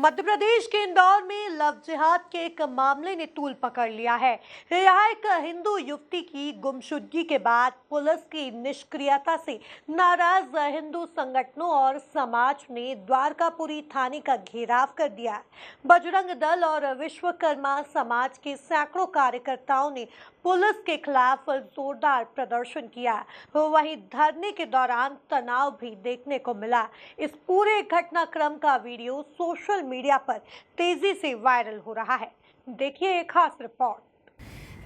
मध्य प्रदेश के इंदौर में लव जिहाद के एक मामले ने तूल पकड़ लिया है। यहाँ एक हिंदू युवती की गुमशुदगी के बाद पुलिस की निष्क्रियता से नाराज हिंदू संगठनों और समाज ने द्वारकापुरी थाने का घेराव कर दिया है। बजरंग दल और विश्वकर्मा समाज के सैकड़ों कार्यकर्ताओं ने पुलिस के खिलाफ जोरदार प्रदर्शन किया। वहीं धरने के दौरान तनाव भी देखने को मिला। इस पूरे घटनाक्रम का वीडियो सोशल मीडिया पर तेजी से वायरल हो रहा है। देखिए एक खास रिपोर्ट।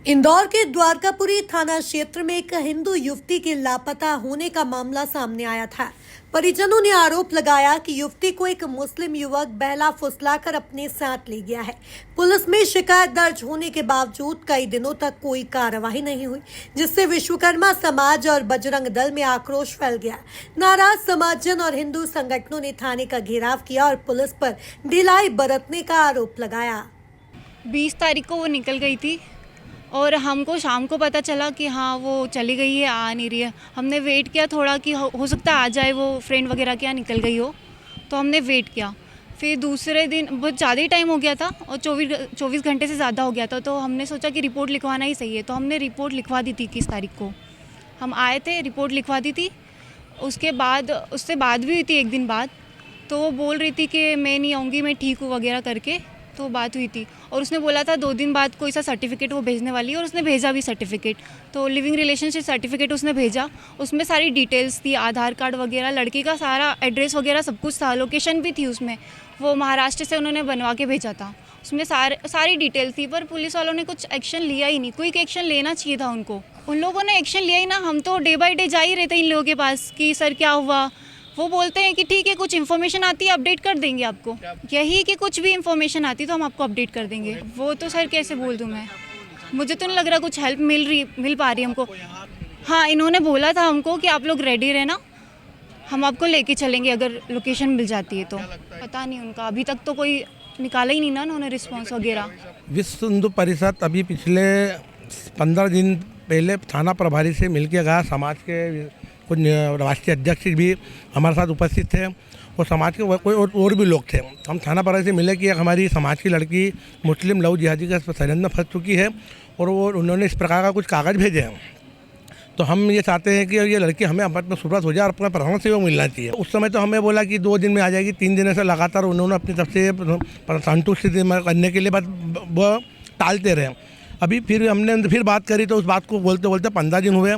इंदौर के द्वारकापुरी थाना क्षेत्र में एक हिंदू युवती के लापता होने का मामला सामने आया था। परिजनों ने आरोप लगाया कि युवती को एक मुस्लिम युवक बहला फुसलाकर अपने साथ ले गया है। पुलिस में शिकायत दर्ज होने के बावजूद कई दिनों तक कोई कार्रवाई नहीं हुई, जिससे विश्वकर्मा समाज और बजरंग दल में आक्रोश फैल गया। नाराज समाजजन और हिंदू संगठनों ने थाने का घेराव किया और पुलिस पर ढिलाई बरतने का आरोप लगाया। 20 तारीख को वो निकल गई थी और हमको शाम को पता चला कि हाँ वो चली गई है, आ नहीं रही है। हमने वेट किया थोड़ा कि हो सकता है आ जाए, वो फ्रेंड वगैरह के यहाँ निकल गई हो, तो हमने वेट किया। फिर दूसरे दिन बहुत ज़्यादा ही टाइम हो गया था और 24 घंटे से ज़्यादा हो गया था, तो हमने सोचा कि रिपोर्ट लिखवाना ही सही है। तो हमने रिपोर्ट लिखवा दी थी 21 तारीख को। हम आए थे, रिपोर्ट लिखवा दी थी। उसके बाद उससे बात भी हुई थी एक दिन बाद, तो वो बोल रही थी कि मैं नहीं आऊँगी, मैं ठीक हूँ वगैरह करके। तो बात हुई थी और उसने बोला था 2 दिन बाद कोई सा सर्टिफिकेट वो भेजने वाली है, और उसने भेजा भी सर्टिफिकेट। तो लिविंग रिलेशनशिप सर्टिफिकेट उसने भेजा, उसमें सारी डिटेल्स थी, आधार कार्ड वगैरह, लड़की का सारा एड्रेस वगैरह सब कुछ था, लोकेशन भी थी उसमें। वो महाराष्ट्र से उन्होंने बनवा के भेजा था, उसमें सारी डिटेल थी। पर पुलिस वालों ने कुछ एक्शन लिया ही नहीं। कोई एक्शन लेना चाहिए था उनको, उन लोगों ने एक्शन लिया ही ना। हम तो डे बाई डे जा ही रहते हैं इन लोगों के पास कि सर क्या हुआ। वो बोलते हैं कि ठीक है, कुछ इन्फॉर्मेशन आती है अपडेट कर देंगे आपको। यही कि कुछ भी इन्फॉर्मेशन आती तो हम आपको अपडेट कर देंगे। वो तो सर कैसे बोल दूँ मैं, मुझे तो नहीं लग रहा कुछ हेल्प मिल पा रही है हमको। हाँ, इन्होंने बोला था हमको कि आप लोग रेडी रहना, हम आपको लेके चलेंगे अगर लोकेशन मिल जाती है तो। पता नहीं उनका अभी तक तो कोई निकाला ही नहीं ना उन्होंने रिस्पॉन्स वगैरह। विश्व हिंदू परिषद अभी पिछले 15 दिन पहले थाना प्रभारी से मिलके गया। समाज के कुछ राष्ट्रीय अध्यक्ष भी हमारे साथ उपस्थित थे और समाज के कोई और भी लोग थे। हम थाना प्रभारी से मिले कि हमारी समाज की लड़की मुस्लिम लव जिहादी के षड्यंत्र में फंस चुकी है और वो उन्होंने इस प्रकार का कुछ कागज़ भेजे हैं। तो हम ये चाहते हैं कि ये लड़की हमें अपने सुरत हो जाए और अपना प्रधान से वो मिलना चाहिए। उस समय तो हमें बोला कि 2 दिन में आ जाएगी। 3 दिन से लगातार उन्होंने अपनी तरफ से संतुष्टि करने के लिए बस वो टालते रहे। अभी फिर हमने बात करी तो उस बात को बोलते बोलते 15 दिन हुए।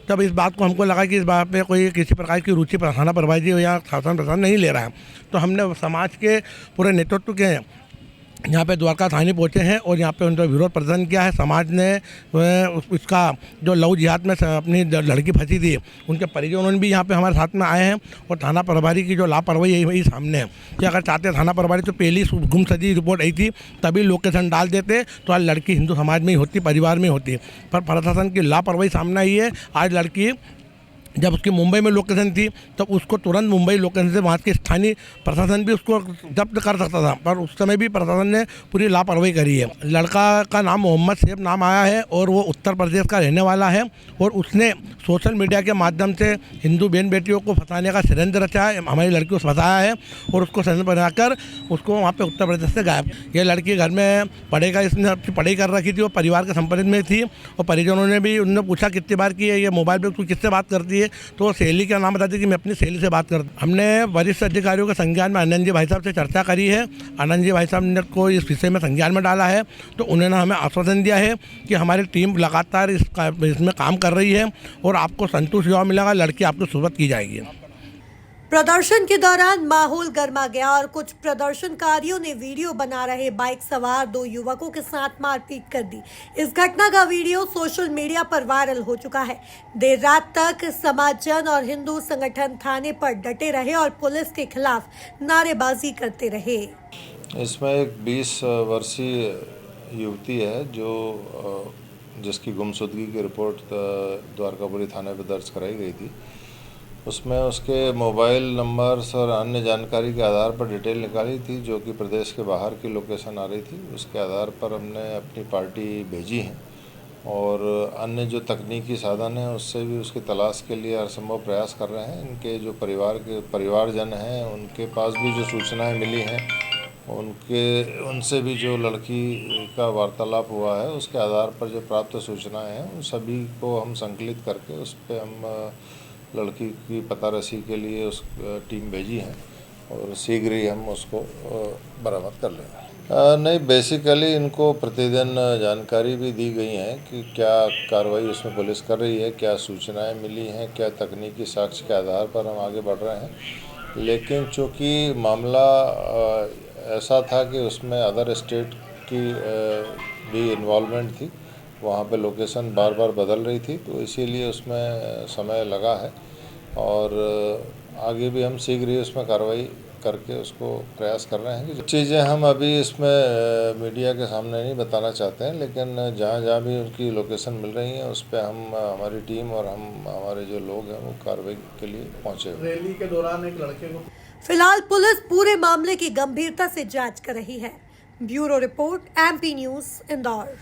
तब इस बात को हमको लगा कि इस बात पे कोई किसी प्रकार की रुचि थाना प्रभारी या शासन प्रशासन नहीं ले रहा है। तो हमने समाज के पूरे नेतृत्व के यहाँ पे द्वारका थाने पहुँचे हैं और यहाँ पे उनका विरोध प्रदर्शन किया है। समाज ने उसका जो लव जिहाद में अपनी लड़की फंसी थी, उनके परिजनों भी यहाँ पे हमारे साथ में आए हैं और थाना प्रभारी की जो लापरवाही है वही सामने है कि अगर चाहते थाना प्रभारी तो पहली गुमशुदगी रिपोर्ट आई थी तभी लोकेशन डाल देते तो आज लड़की हिंदू समाज में ही होती, परिवार में होती। पर प्रशासन की लापरवाही सामने आई है। आज लड़की जब उसकी मुंबई में लोकेशन थी तब उसको तुरंत मुंबई लोकेशन से वहाँ के स्थानीय प्रशासन भी उसको जब्त कर सकता था, पर उस समय भी प्रशासन ने पूरी लापरवाही करी है। लड़का का नाम मोहम्मद सैफ नाम आया है और वो उत्तर प्रदेश का रहने वाला है और उसने सोशल मीडिया के माध्यम से हिंदू बहन बेटियों को फंसाने का षड्यंत्र रचा है। हमारी लड़की को फंसाया है और उसको षड्यंत्र बनाकर उसको वहाँ पर उत्तर प्रदेश से गायब। ये लड़की घर में पढ़ेगा, इसने अपनी पढ़ाई कर रखी थी, वो परिवार के संपर्क में थी और परिजनों ने भी उन्होंने पूछा कितनी बार की है ये मोबाइल पर तू किससे बात करती है, तो सहेली का नाम बताती कि मैं अपनी सहेली से बात करता। हमने वरिष्ठ अधिकारियों के संज्ञान में आनंद जी भाई साहब से चर्चा करी है। आनंद जी भाई साहब ने को इस विषय में संज्ञान में डाला है, तो उन्होंने हमें आश्वासन दिया है कि हमारी टीम लगातार इसमें काम कर रही है और आपको संतुष्ट जवाब मिलेगा, लड़की आपको सुरक्षित की जाएगी। प्रदर्शन के दौरान माहौल गर्मा गया और कुछ प्रदर्शनकारियों ने वीडियो बना रहे बाइक सवार 2 युवकों के साथ मारपीट कर दी। इस घटना का वीडियो सोशल मीडिया पर वायरल हो चुका है। देर रात तक समाजजन और हिंदू संगठन थाने पर डटे रहे और पुलिस के खिलाफ नारेबाजी करते रहे। इसमें एक 20 वर्षीय युवती है जो जिसकी गुमशुदगी की रिपोर्ट द्वारकापुरी थाने पर दर्ज कराई गई थी। उसमें उसके मोबाइल नंबर्स और अन्य जानकारी के आधार पर डिटेल निकाली थी जो कि प्रदेश के बाहर की लोकेशन आ रही थी। उसके आधार पर हमने अपनी पार्टी भेजी है और अन्य जो तकनीकी साधन हैं उससे भी उसकी तलाश के लिए हर संभव प्रयास कर रहे हैं। इनके जो परिवारजन हैं उनके पास भी जो सूचनाएं मिली हैं उनसे भी जो लड़की का वार्तालाप हुआ है उसके आधार पर जो प्राप्त सूचनाएं हैं उन सभी को हम संकलित करके उस पर हम लड़की की पतारसी के लिए उस टीम भेजी है और शीघ्र ही हम उसको बरामद कर लेंगे। नहीं, बेसिकली इनको प्रतिदिन जानकारी भी दी गई है कि क्या कार्रवाई उसमें पुलिस कर रही है, क्या सूचनाएं मिली हैं, क्या तकनीकी साक्ष्य के आधार पर हम आगे बढ़ रहे हैं। लेकिन चूँकि मामला ऐसा था कि उसमें अदर स्टेट की भी इन्वॉल्वमेंट थी, वहाँ पे लोकेशन बार बार बदल रही थी, तो इसीलिए उसमें समय लगा है और आगे भी हम शीघ्र ही उसमें कार्रवाई करके उसको प्रयास कर रहे हैं। कि चीज़ें हम अभी इसमें मीडिया के सामने नहीं बताना चाहते हैं, लेकिन जहाँ जहाँ भी उनकी लोकेशन मिल रही है उस पर हम हमारी टीम और हमारे जो लोग हैं वो कार्रवाई के लिए पहुँचे हुए। रैली के दौरान एक लड़के को फिलहाल पुलिस पूरे मामले की गंभीरता से जांच कर रही है। Bureau report, MP news, Indore.